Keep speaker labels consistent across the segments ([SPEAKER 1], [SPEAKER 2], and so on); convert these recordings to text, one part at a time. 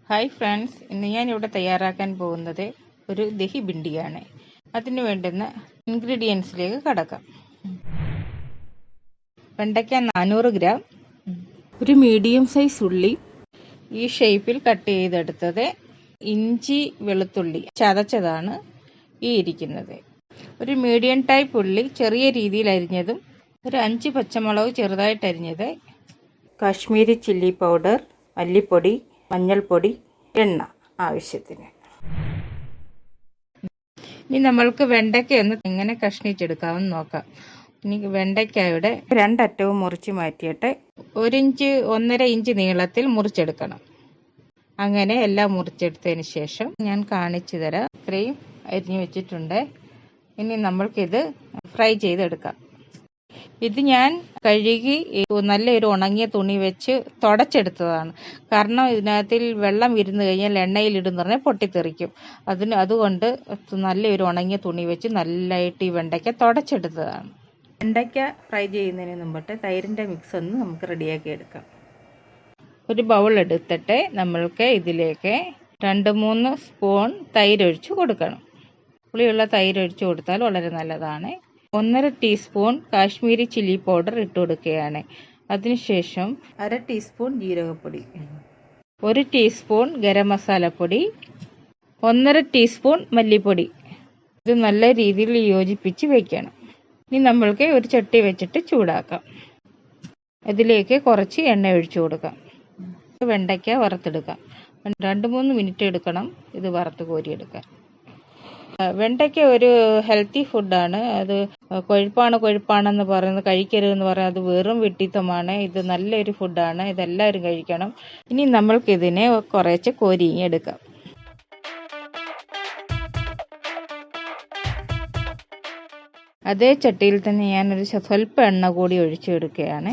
[SPEAKER 1] Hi friends, ഇന്ന് ഞാനിവിടെ തയ്യാറാക്കാൻ പോകുന്നത് ഒരു ദഹി ഭിണ്ടിയാണ്. അതിന് വേണ്ടുന്ന ഇൻഗ്രീഡിയൻസിലേക്ക് കടക്കാം. വെണ്ടയ്ക്ക 400 ഗ്രാം, ഒരു മീഡിയം സൈസ് ഉള്ളി ഈ ഷേപ്പിൽ കട്ട് ചെയ്തെടുത്തത്, ഇഞ്ചി വെളുത്തുള്ളി ചതച്ചതാണ് ഈ ഇരിക്കുന്നത്, ഒരു മീഡിയം ടൈപ്പ് ഉള്ളി ചെറിയ രീതിയിൽ അരിഞ്ഞതും, ഒരു 5 പച്ചമുളക് ചെറുതായിട്ട് അരിഞ്ഞത്, കാശ്മീരി ചില്ലി പൗഡർ, മല്ലിപ്പൊടി, മഞ്ഞൾപ്പൊടി, എണ്ണ ആവശ്യത്തിന്. ഇനി നമ്മൾക്ക് വെണ്ടയ്ക്ക എങ്ങനെ കഷ്ണിച്ചെടുക്കാമെന്ന് നോക്കാം. ഇനി വെണ്ടയ്ക്കയുടെ 2 അറ്റവും മുറിച്ച് മാറ്റിയിട്ട് 1.5 ഇഞ്ച് നീളത്തിൽ മുറിച്ചെടുക്കണം. അങ്ങനെ എല്ലാം മുറിച്ചെടുത്തതിന് ശേഷം ഞാൻ കാണിച്ചു തരാം. ഇത്രയും അരിഞ്ഞു വെച്ചിട്ടുണ്ട്. ഇനി നമ്മൾക്കിത് ഫ്രൈ ചെയ്തെടുക്കാം. ഇത് ഞാൻ കഴുകി നല്ലൊരു ഉണങ്ങിയ തുണി വെച്ച് തുടച്ചെടുത്തതാണ്. കാരണം ഇതിനകത്തിൽ വെള്ളം ഇരുന്ന് കഴിഞ്ഞാൽ എണ്ണയിലിടുന്ന പറഞ്ഞാൽ പൊട്ടിത്തെറിക്കും. അതുകൊണ്ട് നല്ലൊരു ഉണങ്ങിയ തുണി വെച്ച് നല്ലതായിട്ട് ഈ വെണ്ടയ്ക്ക തുടച്ചെടുത്തതാണ്. വെണ്ടയ്ക്ക ഫ്രൈ ചെയ്യുന്നതിന് മുമ്പിട്ട് തൈരിൻ്റെ മിക്സ് ഒന്ന് നമുക്ക് റെഡിയാക്കി എടുക്കാം. ഒരു ബൗൾ എടുത്തിട്ട് നമ്മൾക്ക് ഇതിലേക്ക് 2-3 സ്പൂൺ തൈര് ഒഴിച്ച് കൊടുക്കണം. പുളിയുള്ള തൈര് ഒഴിച്ച് കൊടുത്താൽ വളരെ നല്ലതാണ്. 1/2 ടീസ്പൂൺ കാശ്മീരി ചില്ലി പൗഡർ ഇട്ട് കൊടുക്കുകയാണ്. അതിനുശേഷം 1/2 ടീസ്പൂൺ ജീരകപ്പൊടി, 1 ടീസ്പൂൺ ഗരം മസാലപ്പൊടി, 1/2 ടീസ്പൂൺ മല്ലിപ്പൊടി. ഇത് നല്ല രീതിയിൽ യോജിപ്പിച്ച് വയ്ക്കണം. ഇനി നമ്മൾക്ക് ഒരു ചട്ടി വെച്ചിട്ട് ചൂടാക്കാം. ഇതിലേക്ക് കുറച്ച് എണ്ണ ഒഴിച്ചു കൊടുക്കാം. വെണ്ടയ്ക്ക വറുത്തെടുക്കാം. 2-3 മിനിറ്റ് എടുക്കണം ഇത് വറുത്ത് കോരിയെടുക്കാൻ. വെണ്ടയ്ക്ക ഒരു ഹെൽത്തി ഫുഡാണ്. അത് കൊഴുപ്പാണെന്ന് പറയുന്നത് കഴിക്കരുതെന്ന് പറയുന്നത് അത് വെറും വിഡ്ഢിത്തമാണ്. ഇത് നല്ലൊരു ഫുഡാണ്. ഇതെല്ലാവരും കഴിക്കണം. ഇനി നമ്മൾക്കിതിനെ കുറേശ്ശെ കോരിയെടുക്കാം. അതേ ചട്ടിയിൽ തന്നെ ഞാനൊരു സ്വല്പം എണ്ണ കൂടി ഒഴിച്ചെടുക്കുകയാണ്.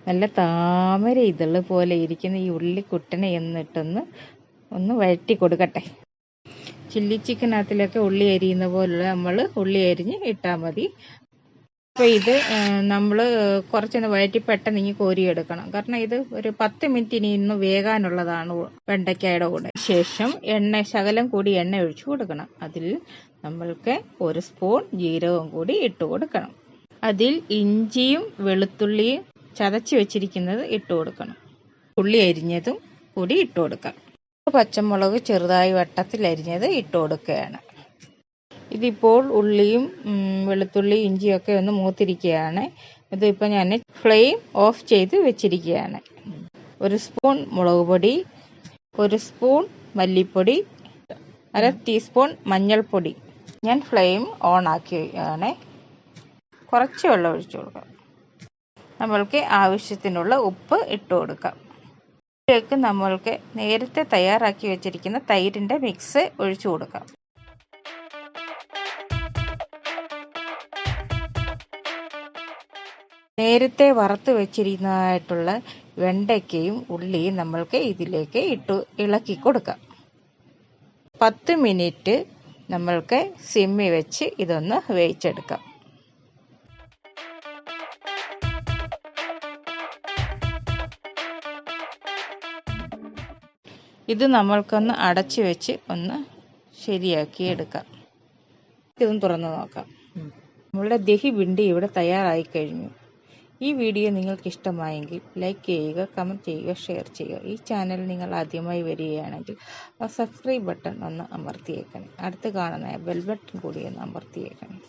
[SPEAKER 1] നല്ല താമര ഇതള് പോലെ ഇരിക്കുന്ന ഈ ഉള്ളിക്കുട്ടനെ ഒന്ന് വഴറ്റി കൊടുക്കട്ടെ. ചില്ലി ചിക്കനകത്തിലൊക്കെ ഉള്ളി അരിയുന്ന പോലുള്ള നമ്മൾ ഉള്ളി അരിഞ്ഞ് ഇട്ടാൽ മതി. അപ്പോൾ ഇത് നമ്മൾ കുറച്ചൊന്ന് വഴറ്റി പെട്ടെന്ന് ഇനി കോരിയെടുക്കണം. കാരണം ഇത് ഒരു 10 മിനിറ്റ് ഇനി വേകാനുള്ളതാണ് വെണ്ടയ്ക്കയുടെ കൂടെ. ശേഷം ശകലം കൂടി എണ്ണ ഒഴിച്ചു കൊടുക്കണം. അതിൽ നമ്മൾക്ക് 1 സ്പൂൺ ജീരകവും കൂടി ഇട്ട് കൊടുക്കണം. അതിൽ ഇഞ്ചിയും വെളുത്തുള്ളിയും ചതച്ച് വെച്ചിരിക്കുന്നത് ഇട്ട് കൊടുക്കണം. ഉള്ളി അരിഞ്ഞതും കൂടി ഇട്ട് കൊടുക്കാം. പച്ചമുളക് ചെറുതായി വട്ടത്തിൽ അരിഞ്ഞത് ഇട്ട് കൊടുക്കുകയാണ്. ഇതിപ്പോൾ ഉള്ളിയും വെളുത്തുള്ളി ഇഞ്ചിയൊക്കെ ഒന്ന് മൂത്തിരിക്കുകയാണ്. ഇതിപ്പോൾ ഞാൻ ഫ്ലെയിം ഓഫ് ചെയ്ത് വെച്ചിരിക്കുകയാണ്. 1 സ്പൂൺ മുളക് പൊടി, 1 സ്പൂൺ മല്ലിപ്പൊടി, 1/2 ടീസ്പൂൺ മഞ്ഞൾപ്പൊടി. ഞാൻ ഫ്ലെയിം ഓൺ ആക്കിയാണ്. കുറച്ച് വെള്ളം ഒഴിച്ചു കൊടുക്കാം. നമ്മൾക്ക് ആവശ്യത്തിനുള്ള ഉപ്പ് ഇട്ട് കൊടുക്കാം. ഇതിലേക്ക് നമ്മൾക്ക് നേരത്തെ തയ്യാറാക്കി വെച്ചിരിക്കുന്ന തൈരിൻ്റെ മിക്സ് ഒഴിച്ചു കൊടുക്കാം. നേരത്തെ വറുത്ത് വെച്ചിരിക്കുന്നതായിട്ടുള്ള വെണ്ടയ്ക്കയും ഉള്ളിയും നമ്മൾക്ക് ഇതിലേക്ക് ഇളക്കി കൊടുക്കാം. 10 മിനിറ്റ് നമ്മൾക്ക് സിമ്മിൽ വെച്ച് ഇതൊന്ന് വേവിച്ചെടുക്കാം. ഇത് നമ്മൾക്കൊന്ന് അടച്ചു വെച്ച് ഒന്ന് ശരിയാക്കി എടുക്കാം. ഇതൊന്ന് തുറന്ന് നോക്കാം. നമ്മളുടെ ദഹി ഭിണ്ടി ഇവിടെ തയ്യാറായി കഴിഞ്ഞു. ഈ വീഡിയോ നിങ്ങൾക്ക് ഇഷ്ടമായെങ്കിൽ ലൈക്ക് ചെയ്യുക, കമൻറ്റ് ചെയ്യുക, ഷെയർ ചെയ്യുക. ഈ ചാനൽ നിങ്ങൾ ആദ്യമായി വരികയാണെങ്കിൽ ആ സബ്സ്ക്രൈബ് ബട്ടൺ ഒന്ന് അമർത്തിയേക്കണം. അടുത്ത് കാണുന്ന ബെൽ ബട്ടൺ കൂടി ഒന്ന് അമർത്തിയേക്കണം.